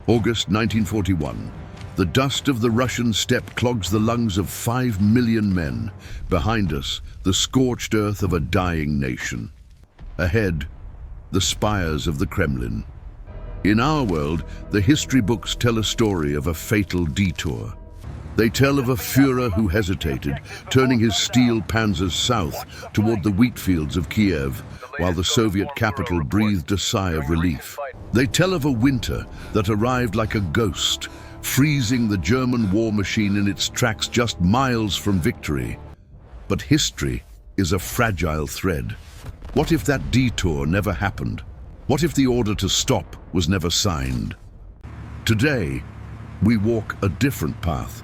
August 1941. The dust of the Russian steppe clogs the lungs of 5 million men. Behind us, the scorched earth of a dying nation. Ahead, the spires of the Kremlin. In our world, the history books tell a story of a fatal detour. They tell of a Führer who hesitated, turning his steel Panzers south toward the wheat fields of Kiev, while the Soviet capital breathed a sigh of relief. They tell of a winter that arrived like a ghost, freezing the German war machine in its tracks just miles from victory. But history is a fragile thread. What if that detour never happened? What if the order to stop was never signed? Today, we walk a different path.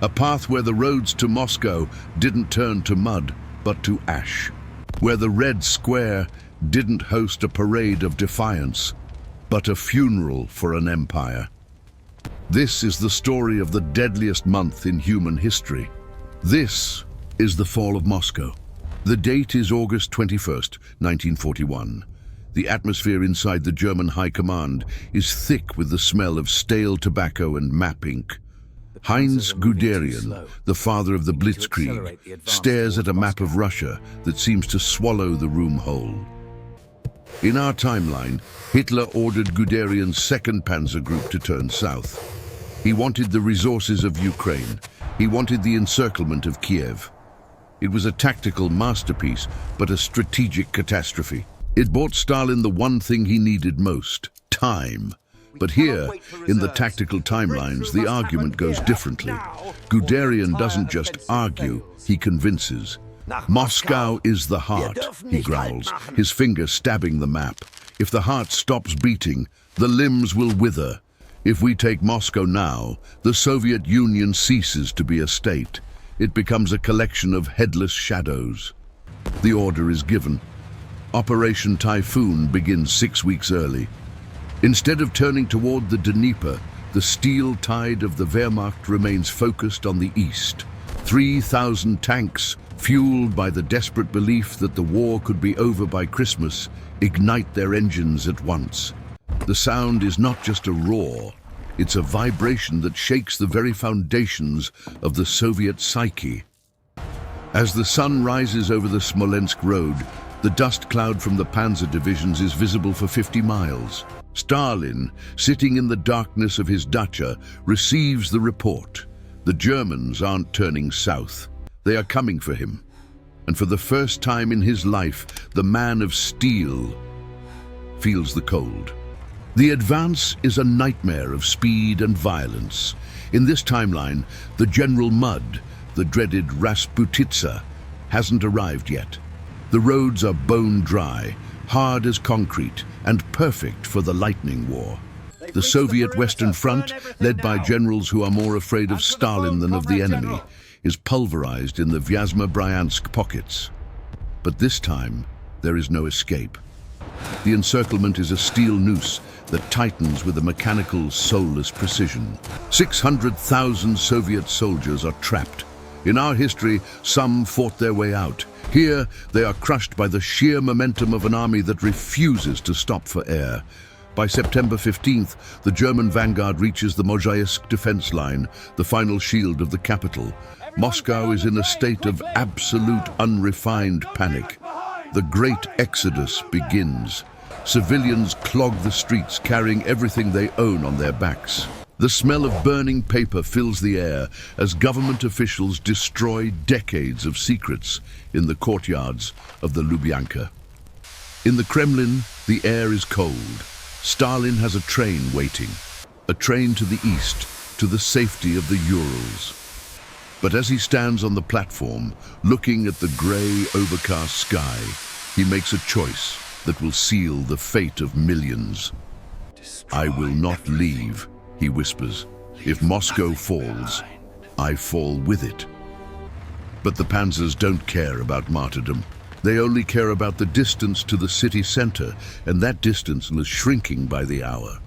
A path where the roads to Moscow didn't turn to mud, but to ash. Where the Red Square didn't host a parade of defiance, but a funeral for an empire. This is the story of the deadliest month in human history. This is the fall of Moscow. The date is August 21st, 1941. The atmosphere inside the German High Command is thick with the smell of stale tobacco and map ink. Heinz Guderian, the father of the Blitzkrieg, stares at a map of Russia that seems to swallow the room whole. In our timeline, Hitler ordered Guderian's 2nd Panzer Group to turn south. He wanted the resources of Ukraine. He wanted the encirclement of Kiev. It was a tactical masterpiece, but a strategic catastrophe. It bought Stalin the one thing he needed most: time. But here, in the tactical timelines, the argument goes differently. Guderian doesn't just argue, he convinces. Moscow is the heart, he growls, his finger stabbing the map. If the heart stops beating, the limbs will wither. If we take Moscow now, the Soviet Union ceases to be a state. It becomes a collection of headless shadows. The order is given. Operation Typhoon begins 6 weeks early. Instead of turning toward the Dnieper, the steel tide of the Wehrmacht remains focused on the east. 3,000 tanks, fueled by the desperate belief that the war could be over by Christmas, ignite their engines at once. The sound is not just a roar, it's a vibration that shakes the very foundations of the Soviet psyche. As the sun rises over the Smolensk road, the dust cloud from the Panzer divisions is visible for 50 miles. Stalin, sitting in the darkness of his Dacha, receives the report. The Germans aren't turning south. They are coming for him. And for the first time in his life, the man of steel feels the cold. The advance is a nightmare of speed and violence. In this timeline, the General Mud, the dreaded Rasputitsa, hasn't arrived yet. The roads are bone dry, hard as concrete, and perfect for the lightning war. The Soviet Western Front, led by generals who are more afraid of Stalin than of the enemy, is pulverized in the Vyazma-Bryansk pockets. But this time, there is no escape. The encirclement is a steel noose that tightens with a mechanical, soulless precision. 600,000 Soviet soldiers are trapped. In our history, some fought their way out. Here, they are crushed by the sheer momentum of an army that refuses to stop for air. By September 15th, the German vanguard reaches the Mozhaisk defense line, the final shield of the capital. Moscow is in a state of absolute unrefined panic. The great exodus begins. Civilians clog the streets, carrying everything they own on their backs. The smell of burning paper fills the air as government officials destroy decades of secrets in the courtyards of the Lubyanka. In the Kremlin, the air is cold. Stalin has a train waiting, a train to the east, to the safety of the Urals. But as he stands on the platform, looking at the grey, overcast sky, he makes a choice that will seal the fate of millions. "I will not leave," he whispers. "If Moscow falls, I fall with it." But the Panzers don't care about martyrdom. They only care about the distance to the city center, and that distance was shrinking by the hour.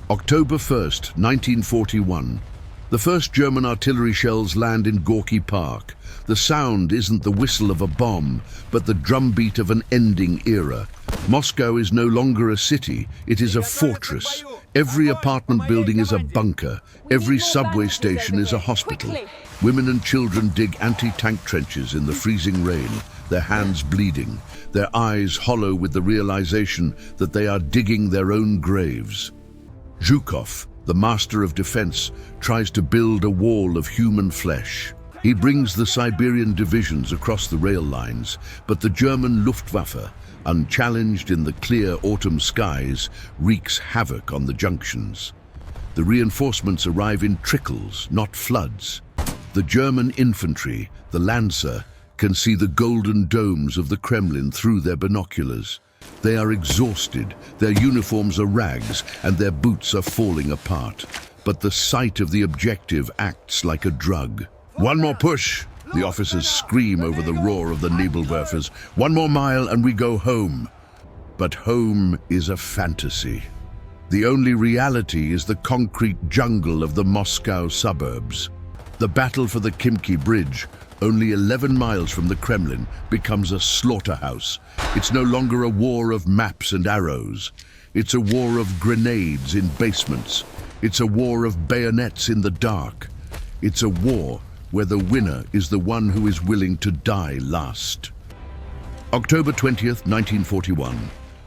October 1st, 1941. The first German artillery shells land in Gorky Park. The sound isn't the whistle of a bomb, but the drumbeat of an ending era. Moscow is no longer a city, it is a fortress. Every apartment building is a bunker. Every subway station is a hospital. Women and children dig anti-tank trenches in the freezing rain, their hands bleeding, their eyes hollow with the realization that they are digging their own graves. Zhukov, the master of defense, tries to build a wall of human flesh. He brings the Siberian divisions across the rail lines, but the German Luftwaffe, unchallenged in the clear autumn skies, wreaks havoc on the junctions. The reinforcements arrive in trickles, not floods. The German infantry, the Lancer, can see the golden domes of the Kremlin through their binoculars. They are exhausted, their uniforms are rags, and their boots are falling apart. But the sight of the objective acts like a drug. "One more push!" The officers scream over the roar of the Nebelwerfers. "One more mile and we go home." But home is a fantasy. The only reality is the concrete jungle of the Moscow suburbs. The battle for the Khimki Bridge, only 11 miles from the Kremlin, becomes a slaughterhouse. It's no longer a war of maps and arrows. It's a war of grenades in basements. It's a war of bayonets in the dark. It's a war where the winner is the one who is willing to die last. October 20th, 1941.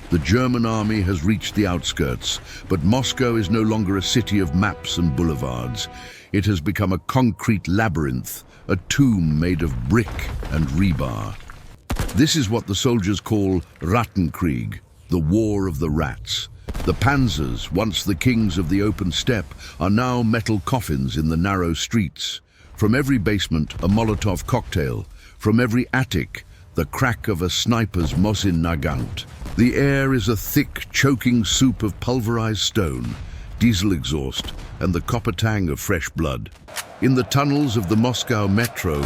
The German army has reached the outskirts, but Moscow is no longer a city of maps and boulevards. It has become a concrete labyrinth, a tomb made of brick and rebar. This is what the soldiers call Rattenkrieg, the War of the Rats. The Panzers, once the kings of the open steppe, are now metal coffins in the narrow streets. From every basement, a Molotov cocktail. From every attic, the crack of a sniper's Mosin Nagant. The air is a thick, choking soup of pulverized stone, diesel exhaust, and the copper tang of fresh blood. In the tunnels of the Moscow metro,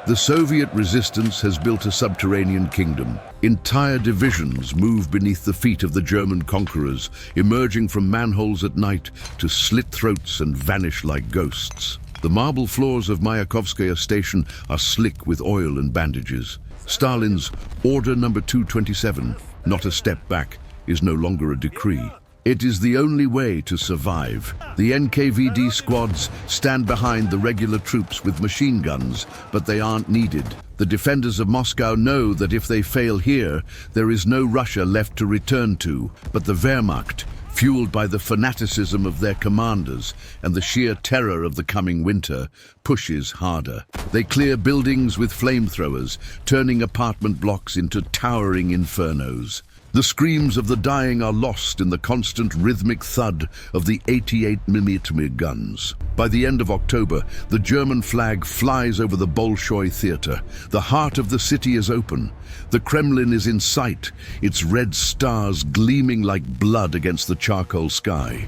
the Soviet resistance has built a subterranean kingdom. Entire divisions move beneath the feet of the German conquerors, emerging from manholes at night to slit throats and vanish like ghosts. The marble floors of Mayakovskaya station are slick with oil and bandages. Stalin's Order Number 227, not a step back, is no longer a decree. It is the only way to survive. The NKVD squads stand behind the regular troops with machine guns, but they aren't needed. The defenders of Moscow know that if they fail here, there is no Russia left to return to, but the Wehrmacht, fueled by the fanaticism of their commanders and the sheer terror of the coming winter, pushes harder. They clear buildings with flamethrowers, turning apartment blocks into towering infernos. The screams of the dying are lost in the constant rhythmic thud of the 88mm guns. By the end of October, the German flag flies over the Bolshoi theater. The heart of the city is open. The Kremlin is in sight, its red stars gleaming like blood against the charcoal sky.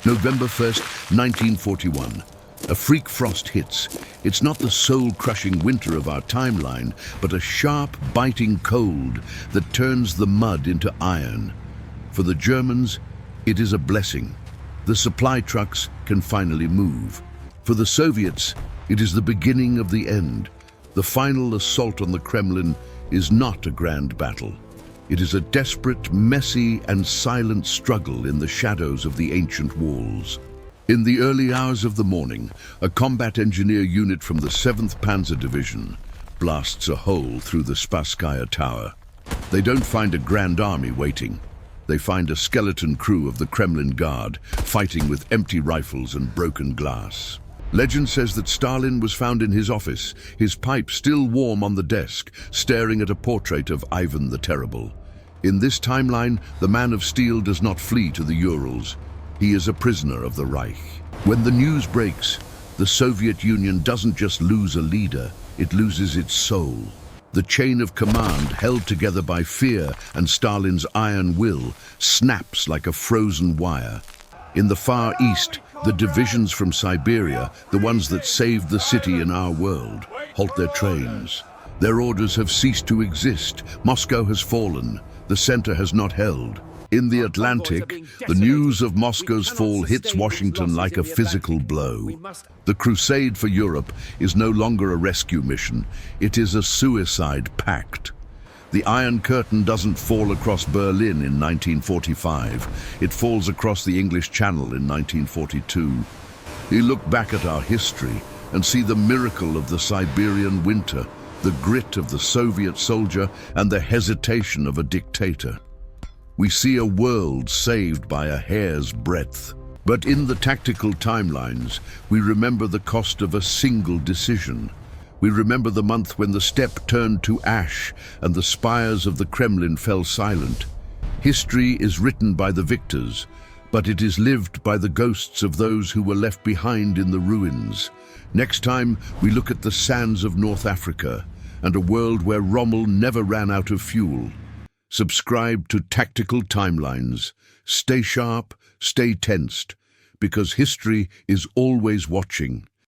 November 1st, 1941. A freak frost hits. It's not the soul-crushing winter of our timeline, but a sharp, biting cold that turns the mud into iron. For the Germans, it is a blessing. The supply trucks can finally move. For the Soviets, it is the beginning of the end. The final assault on the Kremlin is not a grand battle. It is a desperate, messy, and silent struggle in the shadows of the ancient walls. In the early hours of the morning, a combat engineer unit from the 7th Panzer Division blasts a hole through the Spasskaya tower. They don't find a grand army waiting. They find a skeleton crew of the Kremlin Guard fighting with empty rifles and broken glass. Legend says that Stalin was found in his office, his pipe still warm on the desk, staring at a portrait of Ivan the Terrible. In this timeline, the Man of Steel does not flee to the Urals. He is a prisoner of the Reich. When the news breaks, the Soviet Union doesn't just lose a leader, it loses its soul. The chain of command, held together by fear and Stalin's iron will, snaps like a frozen wire. In the Far East, the divisions from Siberia, the ones that saved the city in our world, halt their trains. Their orders have ceased to exist. Moscow has fallen. The center has not held. In the Atlantic, the news of Moscow's fall hits Washington like a physical blow. The crusade for Europe is no longer a rescue mission. It is a suicide pact. The Iron Curtain doesn't fall across Berlin in 1945. It falls across the English Channel in 1942. We look back at our history and see the miracle of the Siberian winter, the grit of the Soviet soldier, and the hesitation of a dictator. We see a world saved by a hair's breadth. But in the tactical timelines, we remember the cost of a single decision. We remember the month when the steppe turned to ash and the spires of the Kremlin fell silent. History is written by the victors, but it is lived by the ghosts of those who were left behind in the ruins. Next time, we look at the sands of North Africa and a world where Rommel never ran out of fuel. Subscribe to Tactical Timelines. Stay sharp, stay tensed, because history is always watching.